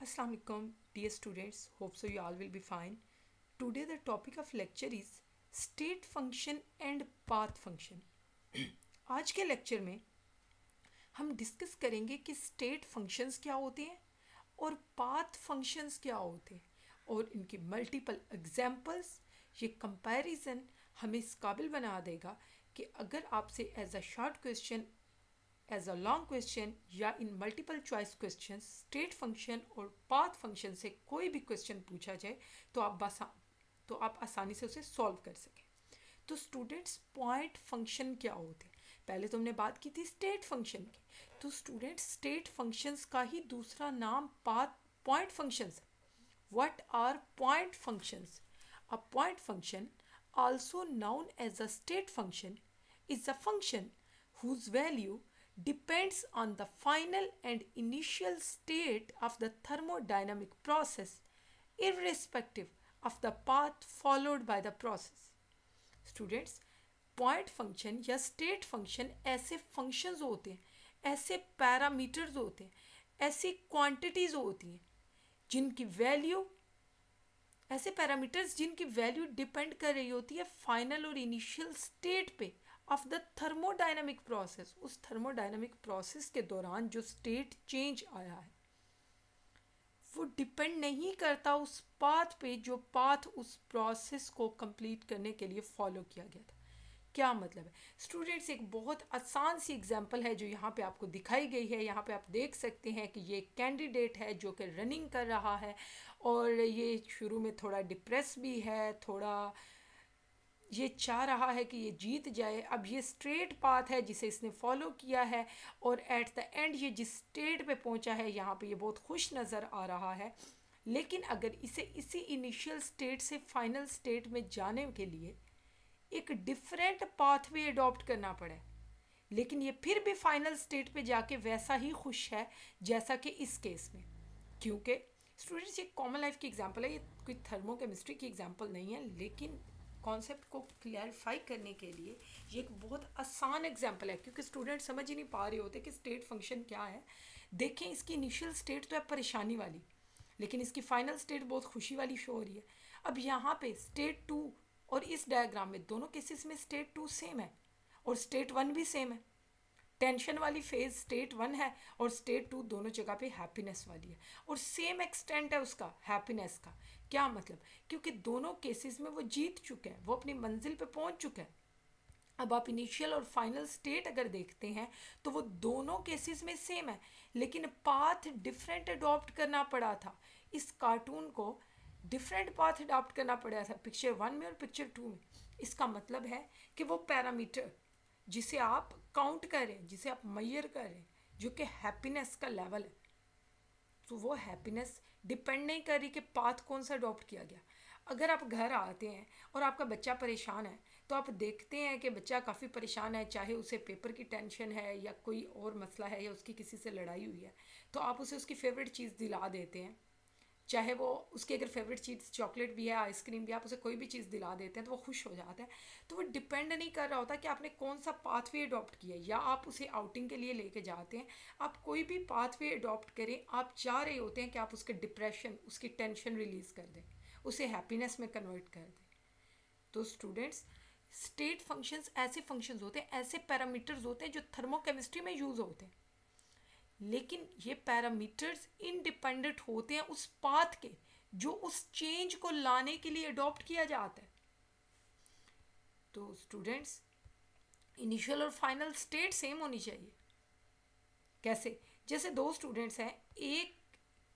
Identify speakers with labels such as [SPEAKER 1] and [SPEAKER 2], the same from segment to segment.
[SPEAKER 1] Assalamu alaikum, dear students. Hope so you all will be fine. Today the topic of lecture is state function and path function. आज के lecture में हम discuss करेंगे कि state functions क्या होते हैं और पाथ फंक्शंस क्या होते हैं और इनकी मल्टीपल एग्जांपल्स। ये कंपैरिजन हमें इस काबिल बना देगा कि अगर आपसे as a short question, as a long question या in multiple choice question state function और पाथ फंक्शन से कोई भी क्वेश्चन पूछा जाए तो आप आसानी से उसे सॉल्व कर सकें। तो स्टूडेंट्स, पॉइंट फंक्शन क्या होते हैं? पहले तो हमने बात की थी स्टेट फंक्शन की। तो स्टूडेंट्स, स्टेट फंक्शंस का ही दूसरा नाम point functions. What are point functions? A point function, also known as a state function, is a function whose value depends on the final and initial state of the thermodynamic process, irrespective of the path followed by the process. Students, point function या state function ऐसे functions होते हैं, ऐसे parameters होते हैं, ऐसी quantities होती हैं जिनकी वैल्यू, ऐसे पैरामीटर्स जिनकी वैल्यू डिपेंड कर रही होती है फाइनल और इनिशियल स्टेट पे ऑफ द थर्मोडायनामिक प्रोसेस। उस थर्मोडायनामिक प्रोसेस के दौरान जो स्टेट चेंज आया है वो डिपेंड नहीं करता उस पाथ पे जो पाथ उस प्रोसेस को कंप्लीट करने के लिए फॉलो किया गया था। क्या मतलब है स्टूडेंट्स? एक बहुत आसान सी एग्जांपल है जो यहाँ पे आपको दिखाई गई है। यहाँ पे आप देख सकते हैं कि ये कैंडिडेट है जो कि रनिंग कर रहा है और ये शुरू में थोड़ा डिप्रेस भी है, थोड़ा ये चाह रहा है कि ये जीत जाए। अब ये स्ट्रेट पाथ है जिसे इसने फॉलो किया है और एट द एंड ये जिस स्टेट पे पहुंचा है यहाँ पे ये बहुत खुश नज़र आ रहा है। लेकिन अगर इसे इसी इनिशियल स्टेट से फाइनल स्टेट में जाने के लिए एक डिफरेंट पाथवे अडॉप्ट करना पड़े, लेकिन ये फिर भी फाइनल स्टेट पे जाके वैसा ही खुश है जैसा कि इस केस में। क्योंकि स्टूडेंट्स, ये कॉमन लाइफ की एग्जांपल है, ये कोई थर्मोकेमिस्ट्री की एग्जांपल नहीं है, लेकिन कॉन्सेप्ट को क्लियरिफाई करने के लिए ये एक बहुत आसान एग्जांपल है क्योंकि स्टूडेंट समझ ही नहीं पा रहे होते कि स्टेट फंक्शन क्या है। देखें, इसकी इनिशियल स्टेट तो है परेशानी वाली, लेकिन इसकी फाइनल स्टेट बहुत खुशी वाली शो हो रही है। अब यहाँ पे स्टेट टू और इस डायग्राम में दोनों केसेस में स्टेट टू सेम है और स्टेट वन भी सेम है। टेंशन वाली फेज स्टेट वन है और स्टेट टू दोनों जगह पे हैप्पीनेस वाली है और सेम एक्सटेंट है उसका हैप्पीनेस का। क्या मतलब? क्योंकि दोनों केसेस में वो जीत चुके हैं, वो अपनी मंजिल पे पहुंच चुके हैं। अब आप इनिशियल और फाइनल स्टेट अगर देखते हैं तो वो दोनों केसेस में सेम है, लेकिन पाथ डिफरेंट अडॉप्ट करना पड़ा था। इस कार्टून को डिफरेंट पाथ अडॉप्ट करना पड़ा था पिक्चर वन में और पिक्चर टू में। इसका मतलब है कि वो पैरामीटर जिसे आप काउंट करें, जिसे आप मेजर करें, जो कि हैप्पीनेस का लेवल है, तो वो हैप्पीनेस डिपेंड नहीं कर रही कि पाथ कौन सा अडॉप्ट किया गया। अगर आप घर आते हैं और आपका बच्चा परेशान है तो आप देखते हैं कि बच्चा काफ़ी परेशान है, चाहे उसे पेपर की टेंशन है या कोई और मसला है या उसकी किसी से लड़ाई हुई है, तो आप उसे उसकी फेवरेट चीज़ दिला देते हैं। चाहे वो उसकी अगर फेवरेट चीज़ चॉकलेट भी है, आइसक्रीम भी, आप उसे कोई भी चीज़ दिला देते हैं तो वो खुश हो जाता है। तो वो डिपेंड नहीं कर रहा होता कि आपने कौन सा पाथवे अडॉप्ट किया है। या आप उसे आउटिंग के लिए लेके जाते हैं, आप कोई भी पाथवे अडॉप्ट करें, आप चाह रहे होते हैं कि आप उसके डिप्रेशन, उसकी टेंशन रिलीज़ कर दें, उसे हैप्पीनेस में कन्वर्ट कर दें। तो स्टूडेंट्स, स्टेट फंक्शंस ऐसे फंक्शंस होते हैं, ऐसे पैरामीटर्स होते हैं जो थर्मोकेमिस्ट्री में यूज़ होते हैं, लेकिन ये पैरामीटर्स इंडिपेंडेंट होते हैं उस पाथ के जो उस चेंज को लाने के लिए अडॉप्ट किया जाता है। तो स्टूडेंट्स, इनिशियल और फाइनल स्टेट सेम होनी चाहिए। कैसे? जैसे दो स्टूडेंट्स हैं, एक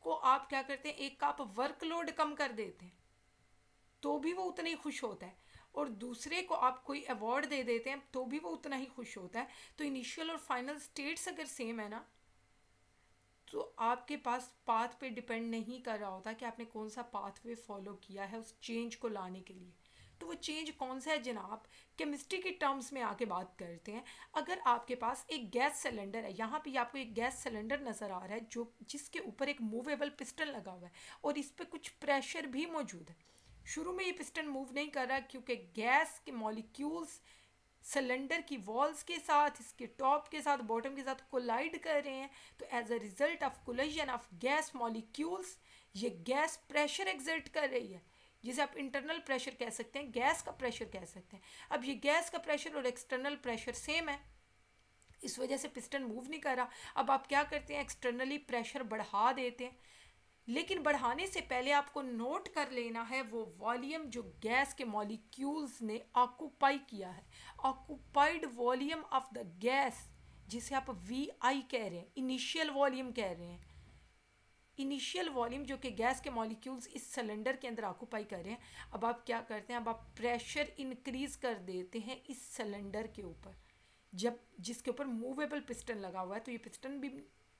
[SPEAKER 1] को आप क्या करते हैं, एक का आप वर्कलोड कम कर देते हैं तो भी वो उतना ही खुश होता है, और दूसरे को आप कोई अवार्ड दे देते हैं तो भी वो उतना ही खुश होता है। तो इनिशियल और फाइनल स्टेट्स अगर सेम है ना, तो आपके पास पाथ पे डिपेंड नहीं कर रहा होता कि आपने कौन सा पाथवे फॉलो किया है उस चेंज को लाने के लिए। तो वो चेंज कौन सा है जनाब? केमिस्ट्री के टर्म्स में आके बात करते हैं। अगर आपके पास एक गैस सिलेंडर है, यहाँ पे आपको एक गैस सिलेंडर नज़र आ रहा है जो जिसके ऊपर एक मूवेबल पिस्टन लगा हुआ है और इस पर कुछ प्रेशर भी मौजूद है। शुरू में ये पिस्टन मूव नहीं कर रहा क्योंकि गैस के मॉलिक्यूल्स सिलेंडर की वॉल्स के साथ, इसके टॉप के साथ, बॉटम के साथ कोलाइड कर रहे हैं, तो as a result of collision of gas molecules ये गैस प्रेशर एक्सर्ट कर रही है, जिसे आप इंटरनल प्रेशर कह सकते हैं, गैस का प्रेशर कह सकते हैं। अब ये गैस का प्रेशर और एक्सटर्नल प्रेशर सेम है, इस वजह से पिस्टन मूव नहीं कर रहा। अब आप क्या करते हैं, एक्सटर्नली प्रेशर बढ़ा देते हैं, लेकिन बढ़ाने से पहले आपको नोट कर लेना है वो वॉल्यूम जो गैस के मॉलिक्यूल्स ने ऑक्यूपाई किया है, occupied volume of the gas, जिसे आप वी आई कह रहे हैं, इनिशियल वॉल्यूम कह रहे हैं, इनिशियल वॉल्यूम जो कि गैस के मॉलिक्यूल्स इस सिलेंडर के अंदर ऑक्यूपाई कर रहे हैं। अब आप क्या करते हैं, अब आप प्रेशर इंक्रीज कर देते हैं इस सिलेंडर के ऊपर, जब जिसके ऊपर मूवेबल पिस्टन लगा हुआ है, तो ये पिस्टन भी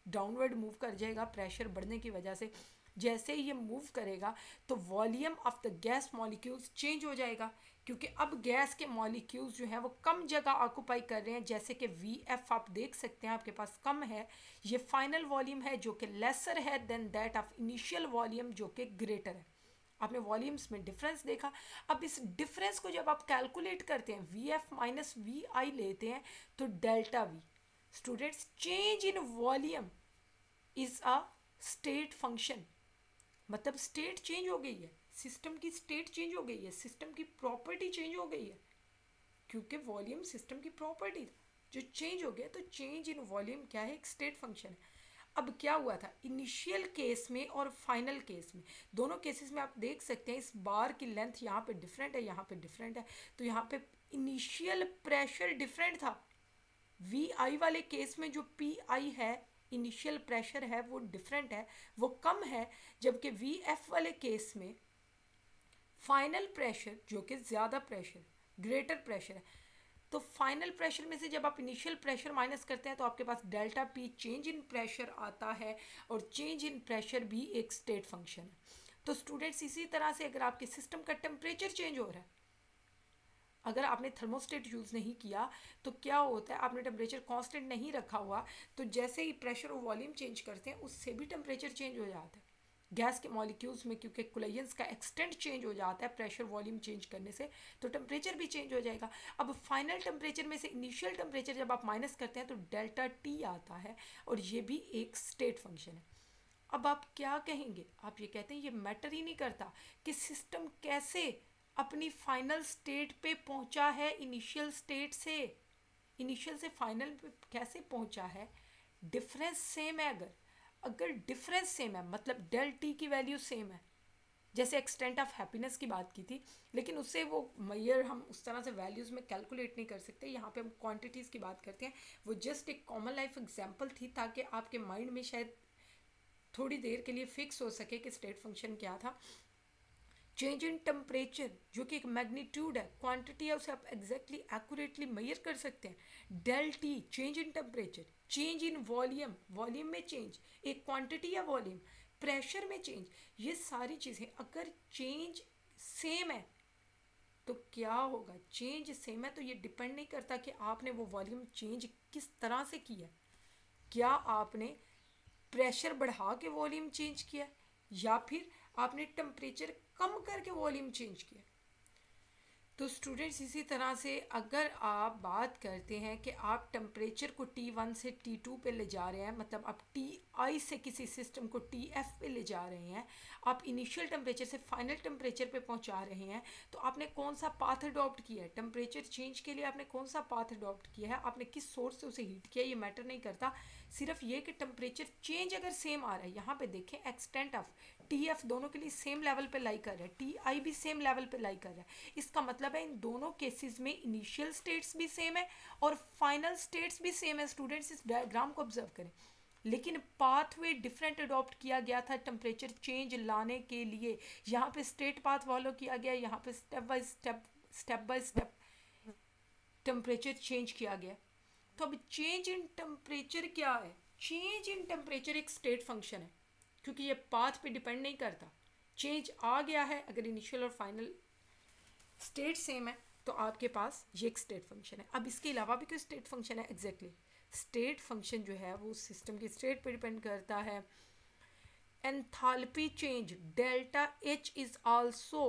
[SPEAKER 1] डाउनवर्ड मूव कर जाएगा प्रेशर बढ़ने की वजह से। जैसे ही ये मूव करेगा तो volume of the gas molecules change हो जाएगा, क्योंकि अब गैस के मॉलिक्यूल्स जो हैं वो कम जगह ऑक्यूपाई कर रहे हैं, जैसे कि वी एफ आप देख सकते हैं आपके पास कम है, ये फाइनल वॉल्यूम है जो कि लेसर है than that of initial volume जो कि ग्रेटर है। आपने वॉल्यूम्स में डिफरेंस देखा। अब इस डिफरेंस को जब आप कैलकुलेट करते हैं, वी एफ माइनस वी आई लेते हैं, तो delta we, students change in volume is a state function, मतलब स्टेट चेंज हो गई है, सिस्टम की स्टेट चेंज हो गई है, सिस्टम की प्रॉपर्टी चेंज हो गई है, क्योंकि वॉल्यूम सिस्टम की प्रॉपर्टी जो चेंज हो गया, तो चेंज इन वॉल्यूम क्या है, एक स्टेट फंक्शन है। अब क्या हुआ था इनिशियल केस में और फाइनल केस में, दोनों केसेस में आप देख सकते हैं इस बार की लेंथ यहाँ पे डिफरेंट है, यहाँ पे डिफरेंट है, तो यहाँ पे इनिशियल प्रेशर डिफरेंट था। वी आई वाले केस में जो पी आई है, इनिशियल प्रेशर है, वो डिफरेंट है, वो कम है, जबकि वी एफ वाले केस में फाइनल प्रेशर जो कि ज़्यादा प्रेशर, ग्रेटर प्रेशर है। तो फाइनल प्रेशर में से जब आप इनिशियल प्रेशर माइनस करते हैं तो आपके पास delta P change in pressure आता है, और चेंज इन प्रेशर भी एक स्टेट फंक्शन है। तो स्टूडेंट्स इसी तरह से अगर आपके सिस्टम का टेम्परेचर चेंज हो रहा है, अगर आपने थर्मोस्टेट यूज़ नहीं किया तो क्या होता है, आपने टेम्परेचर कांस्टेंट नहीं रखा हुआ, तो जैसे ही प्रेशर और वॉल्यूम चेंज करते हैं उससे भी टेम्परेचर चेंज हो जाता है गैस के मॉलिक्यूल्स में, क्योंकि कोलिजन्स का एक्सटेंट चेंज हो जाता है प्रेशर वॉल्यूम चेंज करने से, तो टेम्परेचर भी चेंज हो जाएगा। अब फाइनल टेम्परेचर में से इनिशियल टेम्परेचर जब आप माइनस करते हैं तो डेल्टा टी आता है, और ये भी एक स्टेट फंक्शन है। अब आप क्या कहेंगे, आप ये कहते हैं ये मैटर ही नहीं करता कि सिस्टम कैसे अपनी फाइनल स्टेट पे पहुंचा है इनिशियल स्टेट से, इनिशियल से फाइनल पे कैसे पहुंचा है, डिफरेंस सेम है। अगर डिफरेंस सेम है मतलब डेल टी की वैल्यू सेम है, जैसे एक्सटेंट ऑफ हैप्पीनेस की बात की थी, लेकिन उससे वो मैयर हम उस तरह से वैल्यूज़ में कैलकुलेट नहीं कर सकते, यहाँ पे हम क्वांटिटीज़ की बात करते हैं। वो जस्ट एक कॉमन लाइफ एग्जांपल थी ताकि आपके माइंड में शायद थोड़ी देर के लिए फिक्स हो सके कि स्टेट फंक्शन क्या था। चेंज इन टेम्परेचर जो कि एक मैग्नीट्यूड है, क्वांटिटी है, उसे आप एग्जैक्टली एक्यूरेटली मेजर कर सकते हैं। Del T change in temperature, change in volume, volume में चेंज, एक क्वांटिटी या वॉल्यूम, प्रेशर में चेंज, ये सारी चीज़ें अगर चेंज सेम है तो क्या होगा, चेंज सेम है तो ये डिपेंड नहीं करता कि आपने वो वॉल्यूम चेंज किस तरह से किया, क्या आपने प्रेशर बढ़ा के वॉल्यूम चेंज किया या फिर आपने टेम्परेचर कम करके वॉल्यूम चेंज किया। तो स्टूडेंट्स इसी तरह से अगर आप बात करते हैं कि आप टेम्परेचर को T1 से T2 पे ले जा रहे हैं, मतलब आप TI से किसी सिस्टम को TF पे ले जा रहे हैं, आप इनिशियल टेम्परेचर से फाइनल टेम्परेचर पे पहुंचा रहे हैं, तो आपने कौन सा पाथ अडॉप्ट किया है, टेम्परेचर चेंज के लिए आपने कौन सा पाथ अडॉप्ट किया है, आपने किस सोर्स से उसे हीट किया, ये मैटर नहीं करता। सिर्फ ये कि टेम्परेचर चेंज अगर सेम आ रहा है, यहाँ पे देखें एक्सटेंट ऑफ TF दोनों के लिए सेम लेवल पे लाई कर रहा है, TI भी सेम लेवल पे लाई कर रहा है, इसका मतलब है इन दोनों केसेस में इनिशियल स्टेट्स भी सेम है और फाइनल स्टेट्स भी सेम है। स्टूडेंट्स इस डायग्राम को ऑब्जर्व करें, लेकिन पाथवे डिफरेंट अडॉप्ट किया गया था टेम्परेचर चेंज लाने के लिए। यहाँ पे स्टेट पाथ फॉलो किया गया, यहाँ पे step by step temperature change किया गया। तो अब चेंज इन टेम्परेचर क्या है, चेंज इन टेम्परेचर एक स्टेट फंक्शन है, क्योंकि ये पाथ पे डिपेंड नहीं करता, चेंज आ गया है, अगर इनिशियल और फाइनल स्टेट सेम है तो आपके पास ये एक स्टेट फंक्शन है। अब इसके अलावा भी कोई स्टेट फंक्शन है, एग्जैक्टली स्टेट फंक्शन जो है वो सिस्टम की स्टेट पे डिपेंड करता है। Enthalpy change delta H is also,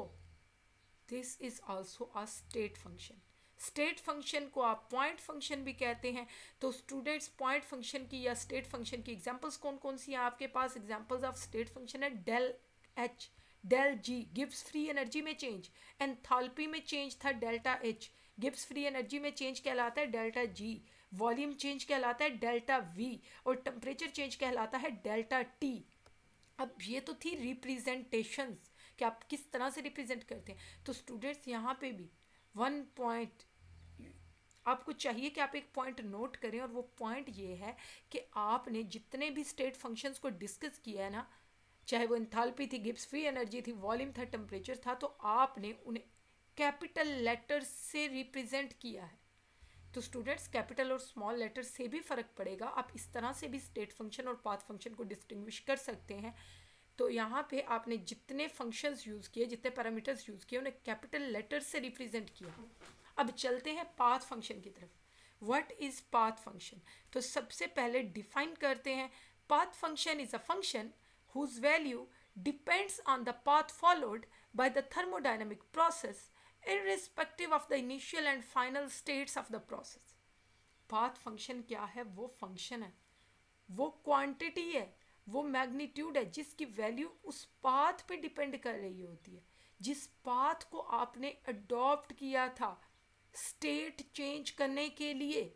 [SPEAKER 1] this is also a state function. State function को आप पॉइंट फंक्शन भी कहते हैं। तो स्टूडेंट्स पॉइंट फंक्शन की या स्टेट फंक्शन की एग्जांपल्स कौन कौन सी हैं आपके पास? एग्जांपल्स ऑफ स्टेट फंक्शन है डेल एच, डेल जी गिव्स फ्री एनर्जी में चेंज, एंथैल्पी में चेंज था delta H, Gibbs free energy में चेंज कहलाता है डेल्टा जी, वॉल्यूम चेंज कहलाता है डेल्टा वी, और टेम्परेचर चेंज कहलाता है डेल्टा टी। अब ये तो थी रिप्रेजेंटेशंस कि आप किस तरह से रिप्रेजेंट करते हैं। तो स्टूडेंट्स यहाँ पे भी वन पॉइंट आपको चाहिए कि आप एक पॉइंट नोट करें, और वो पॉइंट ये है कि आपने जितने भी स्टेट फंक्शंस को डिस्कस किया है ना, चाहे वो एंथैल्पी थी, गिब्स फ्री एनर्जी थी, वॉल्यूम था, टेम्परेचर था, तो आपने उन्हें कैपिटल लेटर से रिप्रेजेंट किया है। तो स्टूडेंट्स कैपिटल और स्मॉल लेटर से भी फ़र्क पड़ेगा, आप इस तरह से भी स्टेट फंक्शन और पाथ फंक्शन को डिस्टिंग्विश कर सकते हैं। तो यहाँ पे आपने जितने फंक्शंस यूज़ किए, जितने पैरामीटर्स यूज़ किए, उन्हें कैपिटल लेटर से रिप्रेजेंट किया। अब चलते हैं पाथ फंक्शन की तरफ। What is path function? तो सबसे पहले डिफाइन करते हैं। Path function is a function whose value depends on the path followed by the thermodynamic process irrespective of the initial and final states of the process. Path function क्या है? वो function है, वो क्वांटिटी है, वो magnitude है जिसकी value उस पाथ पे डिपेंड कर रही होती है, जिस पाथ को आपने अडॉप्ट किया था स्टेट चेंज करने के लिए।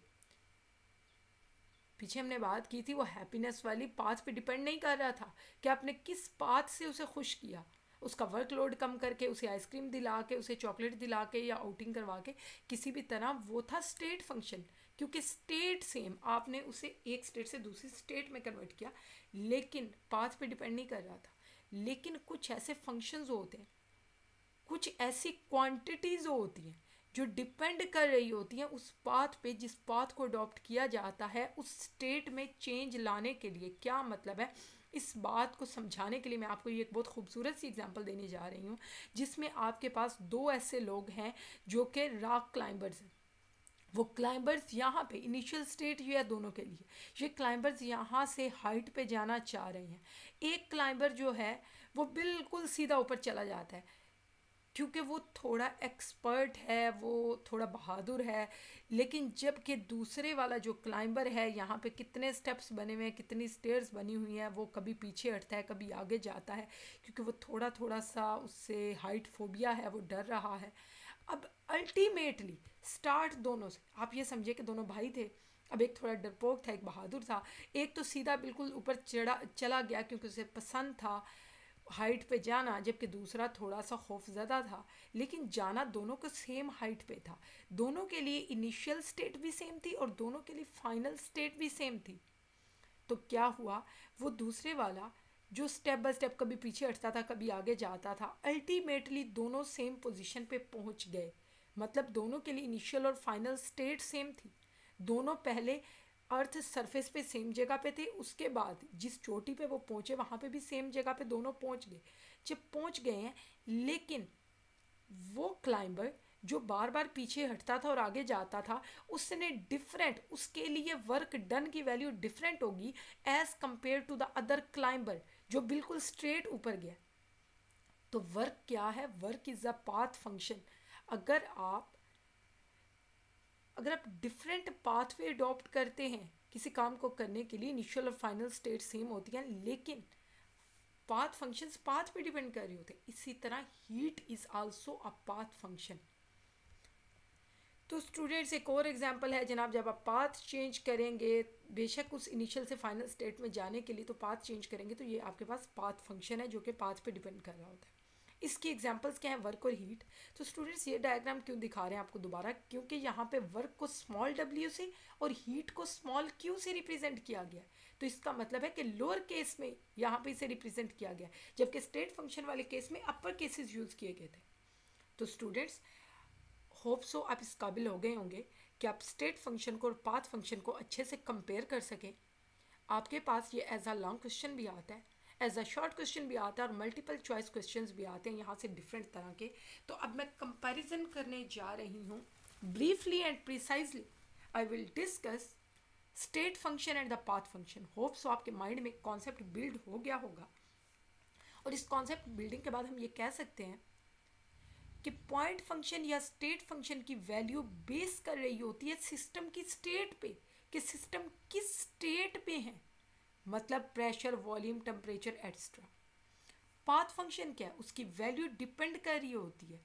[SPEAKER 1] पीछे हमने बात की थी वो हैप्पीनेस वाली, पाथ पे डिपेंड नहीं कर रहा था कि आपने किस पाथ से उसे खुश किया, उसका वर्कलोड कम करके, उसे आइसक्रीम दिला के, उसे चॉकलेट दिला के या आउटिंग करवा के, किसी भी तरह वो था स्टेट फंक्शन, क्योंकि स्टेट सेम, आपने उसे एक स्टेट से दूसरी स्टेट में कन्वर्ट किया, लेकिन पाथ पे डिपेंड नहीं कर रहा था। लेकिन कुछ ऐसे फंक्शंस होते हैं, कुछ ऐसी क्वांटिटीज़ होती हैं जो डिपेंड कर रही होती हैं उस पाथ पे, जिस पाथ को अडॉप्ट किया जाता है उस स्टेट में चेंज लाने के लिए। क्या मतलब है? इस बात को समझाने के लिए मैं आपको ये एक बहुत खूबसूरत सी एग्जांपल देने जा रही हूँ, जिसमें आपके पास दो ऐसे लोग हैं जो कि रॉक क्लाइंबर्स हैं। वो क्लाइंबर्स यहाँ पे इनिशियल स्टेट ये है दोनों के लिए, ये क्लाइंबर्स यहाँ से हाइट पे जाना चाह रहे हैं। एक क्लाइंबर जो है वो बिल्कुल सीधा ऊपर चला जाता है क्योंकि वो थोड़ा एक्सपर्ट है, वो थोड़ा बहादुर है। लेकिन जबकि दूसरे वाला जो क्लाइंबर है, यहाँ पे कितने स्टेप्स बने हुए हैं, कितनी स्टेयर्स बनी हुई हैं, वो कभी पीछे हटता है, कभी आगे जाता है, क्योंकि वो थोड़ा थोड़ा सा उससे हाइट फोबिया है, वो डर रहा है। अब अल्टीमेटली स्टार्ट दोनों से, आप ये समझिए कि दोनों भाई थे। अब एक थोड़ा डरपोक था, एक बहादुर था। एक तो सीधा बिल्कुल ऊपर चला गया क्योंकि उसे पसंद था हाइट पे जाना, जबकि दूसरा थोड़ा सा खौफज़दा था। लेकिन जाना दोनों को सेम हाइट पे था, दोनों के लिए इनिशियल स्टेट भी सेम थी और दोनों के लिए फाइनल स्टेट भी सेम थी। तो क्या हुआ, वो दूसरे वाला जो स्टेप बाय स्टेप कभी पीछे हटता था, कभी आगे जाता था, अल्टीमेटली दोनों सेम पोजीशन पे पहुंच गए। मतलब दोनों के लिए इनिशियल और फाइनल स्टेट सेम थी। दोनों पहले अर्थ सरफेस पे सेम जगह पे थे, उसके बाद जिस चोटी पे वो पहुंचे वहाँ पे भी सेम जगह पे दोनों पहुंच गए। जब पहुंच गए हैं, लेकिन वो क्लाइंबर जो बार बार पीछे हटता था और आगे जाता था, उसने डिफरेंट, उसके लिए वर्क डन की वैल्यू डिफरेंट होगी as compare to the other climber जो बिल्कुल स्ट्रेट ऊपर गया। तो वर्क क्या है? Work is a path function. अगर आप डिफरेंट पाथवे अडॉप्ट करते हैं किसी काम को करने के लिए, इनिशियल और फाइनल स्टेट सेम होती हैं, लेकिन पाथ फंक्शंस पाथ पे डिपेंड कर रहे होते हैं। इसी तरह heat is also a path function. तो स्टूडेंट्स एक और एग्जांपल है जनाब, जब आप पाथ चेंज करेंगे, बेशक उस इनिशियल से फाइनल स्टेट में जाने के लिए तो पाथ चेंज करेंगे, तो ये आपके पास पाथ फंक्शन है जो कि पाथ पे डिपेंड कर रहा होता है। इसकी एग्जांपल्स क्या हैं? वर्क और हीट। तो स्टूडेंट्स ये डायग्राम क्यों दिखा रहे हैं आपको दोबारा? क्योंकि यहाँ पे वर्क को स्मॉल w से और हीट को स्मॉल q से रिप्रेजेंट किया गया है। तो इसका मतलब है कि लोअर केस में यहाँ पे इसे रिप्रेजेंट किया गया, जबकि स्टेट फंक्शन वाले केस में अपर केसेस यूज़ किए गए थे। तो स्टूडेंट्स होप सो आप इस काबिल हो गए होंगे कि आप स्टेट फंक्शन को और पाथ फंक्शन को अच्छे से कंपेयर कर सकें। आपके पास ये एज अ लॉन्ग क्वेश्चन भी आता है, एज अ शॉर्ट क्वेश्चन भी आता है, और मल्टीपल चॉइस क्वेश्चंस भी आते हैं यहाँ से डिफरेंट तरह के। तो अब मैं कंपैरिजन करने जा रही हूँ। Briefly and precisely I will discuss state function and the path function. Hope so आपके माइंड में कॉन्सेप्ट बिल्ड हो गया होगा, और इस कॉन्सेप्ट बिल्डिंग के बाद हम ये कह सकते हैं कि पॉइंट फंक्शन या स्टेट फंक्शन की वैल्यू बेस कर रही होती है सिस्टम की स्टेट पे, कि सिस्टम किस स्टेट पे है, मतलब pressure, volume, temperature etcetera. Path function क्या है, उसकी वैल्यू डिपेंड कर रही होती है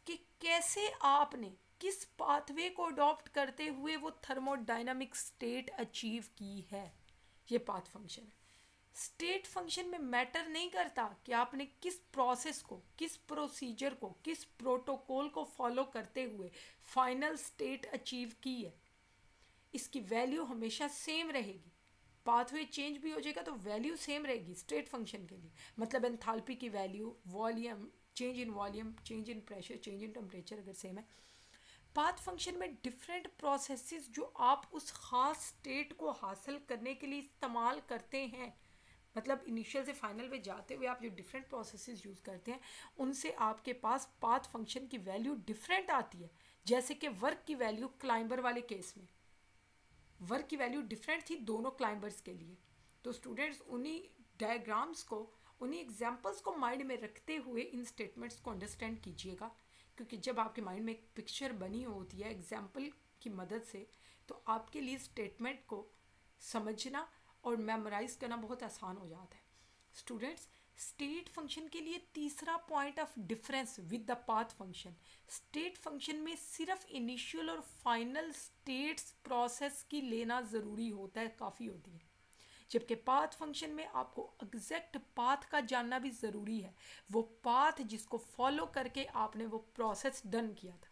[SPEAKER 1] कि कैसे आपने किस पाथवे को अडॉप्ट करते हुए वो थर्मोडायनामिक स्टेट अचीव की है, ये पाथ फंक्शन है। स्टेट फंक्शन में मैटर नहीं करता कि आपने किस प्रोसेस को, किस प्रोसीजर को, किस प्रोटोकॉल को फॉलो करते हुए फाइनल स्टेट अचीव की है, इसकी वैल्यू हमेशा सेम रहेगी। पाथवे चेंज भी हो जाएगा तो वैल्यू सेम रहेगी स्टेट फंक्शन के लिए, मतलब एंथैल्पी की value, volume, change in volume, change in pressure, change in temperature अगर सेम है। पाथ फंक्शन में डिफरेंट प्रोसेसेस जो आप उस खास स्टेट को हासिल करने के लिए इस्तेमाल करते हैं, मतलब इनिशियल से फाइनल पे जाते हुए आप जो डिफरेंट प्रोसेसेस यूज़ करते हैं उनसे आपके पास पाथ फंक्शन की वैल्यू डिफरेंट आती है। जैसे कि वर्क की वैल्यू क्लाइंबर वाले केस में वर्क की वैल्यू डिफरेंट थी दोनों क्लाइंबर्स के लिए। तो स्टूडेंट्स उन्हीं डायग्राम्स को, उन्हीं एग्जांपल्स को माइंड में रखते हुए इन स्टेटमेंट्स को अंडरस्टैंड कीजिएगा, क्योंकि जब आपके माइंड में एक पिक्चर बनी होती है एग्जाम्पल की मदद से, तो आपके लिए स्टेटमेंट को समझना और मेमोराइज करना बहुत आसान हो जाता है। स्टूडेंट्स, स्टेट फंक्शन के लिए तीसरा point of difference with the path function, state function में सिर्फ इनिशियल और फाइनल स्टेट्स प्रोसेस की लेना ज़रूरी होता है, काफ़ी होती है, जबकि पाथ फंक्शन में आपको एग्जैक्ट पाथ का जानना भी ज़रूरी है, वो पाथ जिसको फॉलो करके आपने वो प्रोसेस डन किया था।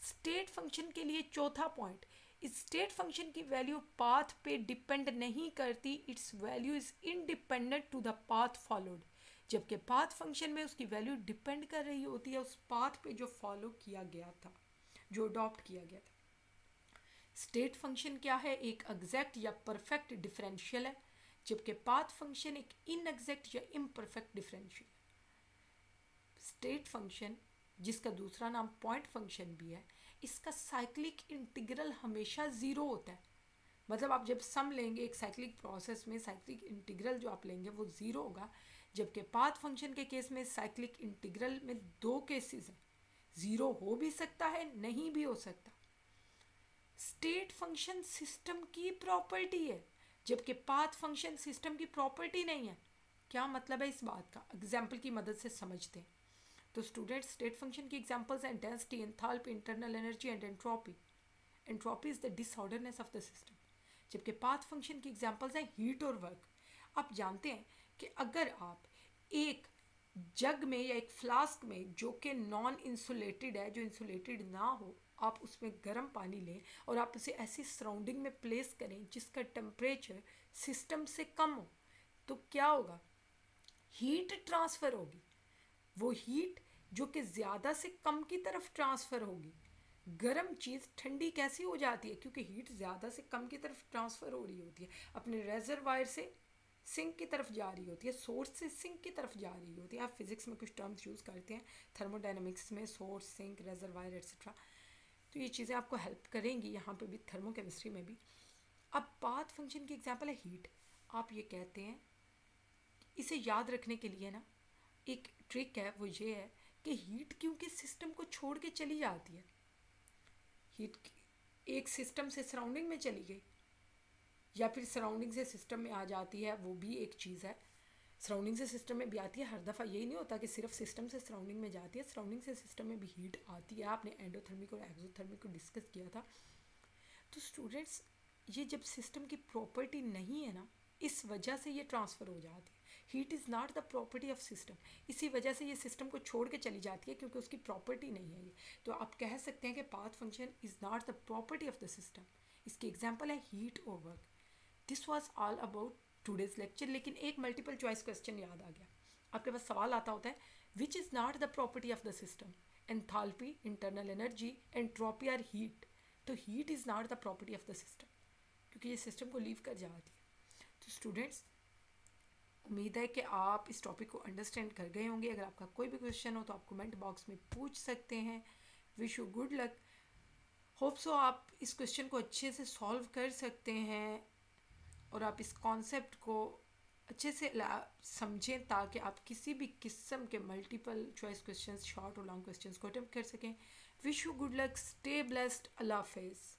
[SPEAKER 1] स्टेट फंक्शन के लिए चौथा पॉइंट, स्टेट फंक्शन की वैल्यू पाथ पे डिपेंड नहीं करती, its value is independent to the path followed, जबकि पाथ फंक्शन में उसकी वैल्यू डिपेंड कर रही होती है उस पाथ पे जो फॉलो किया गया था, जो अडॉप्ट किया गया था। स्टेट फंक्शन क्या है, एक एग्जैक्ट या परफेक्ट डिफरेंशियल है, जबकि पाथ फंक्शन एक इनएग्जैक्ट या इम्परफेक्ट डिफरेंशियल है। स्टेट फंक्शन, जिसका दूसरा नाम पॉइंट फंक्शन भी है, इसका साइक्लिक इंटीग्रल हमेशा ज़ीरो होता है, मतलब आप जब सम लेंगे एक साइक्लिक प्रोसेस में साइक्लिक इंटीग्रल जो आप लेंगे वो ज़ीरो होगा, जबकि पाथ फंक्शन के केस में साइक्लिक इंटीग्रल में दो केसेस हैं, ज़ीरो हो भी सकता है, नहीं भी हो सकता। स्टेट फंक्शन सिस्टम की प्रॉपर्टी है, जबकि पाथ फंक्शन सिस्टम की प्रॉपर्टी नहीं है। क्या मतलब है इस बात का, एग्जाम्पल की मदद से समझते हैं। तो स्टूडेंट, स्टेट फंक्शन की एग्जांपल्स हैं density, enthalpy, internal energy and entropy. Entropy is the disorderness of the system, जबकि पाथ फंक्शन की एग्जांपल्स हैं हीट और वर्क। आप जानते हैं कि अगर आप एक जग में या एक फ्लास्क में जो कि नॉन इंसुलेटेड है, जो इंसुलेटेड ना हो, आप उसमें गर्म पानी लें और आप उसे ऐसी सराउंडिंग में प्लेस करें जिसका टेम्परेचर सिस्टम से कम हो, तो क्या होगा, हीट ट्रांसफ़र होगी। वो हीट जो कि ज़्यादा से कम की तरफ ट्रांसफ़र होगी। गर्म चीज़ ठंडी कैसी हो जाती है, क्योंकि हीट ज़्यादा से कम की तरफ ट्रांसफ़र हो रही होती है, अपने रेजरवायर से सिंक की तरफ जा रही होती है, सोर्स से सिंक की तरफ जा रही होती है। आप फिज़िक्स में कुछ टर्म्स यूज़ करते हैं थर्मोडायनेमिक्स में, सोर्स, सिंक, रेजरवायर एट्सेट्रा, तो ये चीज़ें आपको हेल्प करेंगी यहाँ पे भी, थर्मोकेमिस्ट्री में भी। अब पाथ फंक्शन की एग्जांपल है हीट। आप ये कहते हैं, इसे याद रखने के लिए ना एक ट्रिक है, वो ये है कि हीट क्योंकि सिस्टम को छोड़ के चली जाती है, हीट एक सिस्टम से सराउंडिंग में चली गई या फिर सराउंडिंग से सिस्टम में आ जाती है, वो भी एक चीज़ है। सराउंडिंग से सिस्टम में भी आती है, हर दफ़ा यही नहीं होता कि सिर्फ सिस्टम से सराउंडिंग में जाती है, सराउंडिंग से सिस्टम में भी हीट आती है। आपने एंडोथर्मिक और एक्सोथर्मिक को डिस्कस किया था। तो स्टूडेंट्स, ये जब सिस्टम की प्रॉपर्टी नहीं है ना, इस वजह से ये ट्रांसफ़र हो जाती है। Heat is not the property of system, इसी वजह से ये सिस्टम को छोड़ के चली जाती है, क्योंकि उसकी प्रॉपर्टी नहीं है ये। तो आप कह सकते हैं कि path function is not the property of the system. इसकी एग्जांपल है हीट और work. This was all about today's lecture. लेकिन एक मल्टीपल चॉइस क्वेश्चन याद आ गया, आपके पास सवाल आता होता है, which is not the property of the system, enthalpy, internal energy, entropy और हीट। तो heat is not the property of the system, क्योंकि ये सिस्टम को लीव कर जाती है। तो स्टूडेंट्स, उम्मीद है कि आप इस टॉपिक को अंडरस्टैंड कर गए होंगे। अगर आपका कोई भी क्वेश्चन हो तो आप कमेंट बॉक्स में पूछ सकते हैं। Wish you good luck. Hope so आप इस क्वेश्चन को अच्छे से सॉल्व कर सकते हैं और आप इस कॉन्सेप्ट को अच्छे से समझें ताकि आप किसी भी किस्म के मल्टीपल चॉइस क्वेश्चंस, शॉर्ट और लॉन्ग क्वेश्चंस को अटेम्प्ट कर सकें। Wish you good luck, stay blessed, अल्लाह हाफिज़।